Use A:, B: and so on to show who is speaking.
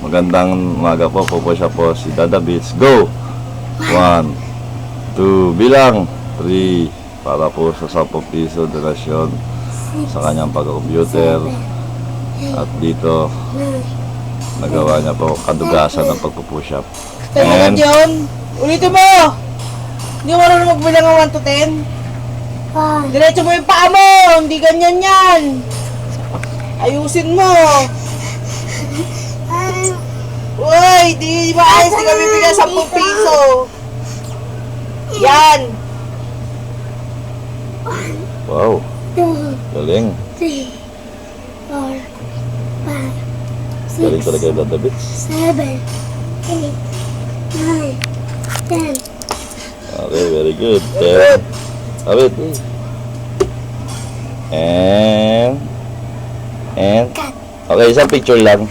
A: Magandang umaga po. Pupush up po si Dada Beats. Go! 1, 2, bilang 3 para po sa 10 piso donasyon sa kanyang pag-computer. At dito nagawa niya po kadugasan ng pagpupush up.
B: And yun, ulitin mo! Hindi mo marunong magbilang ng 1 to 10? Diretso mo yung paa mo! Hindi ganyan yan! Ayusin mo! Uy! Di ba ayos? Di kami bigyan 10 piso! Yan!
A: Wow! Galing!
C: 3, 4, 5,
A: Galing
C: 6,
A: talaga yung Dada Beats.
C: 7, 8, 9, 10.
A: Okay, very good. 10. Awit. And okay, isang picture lang.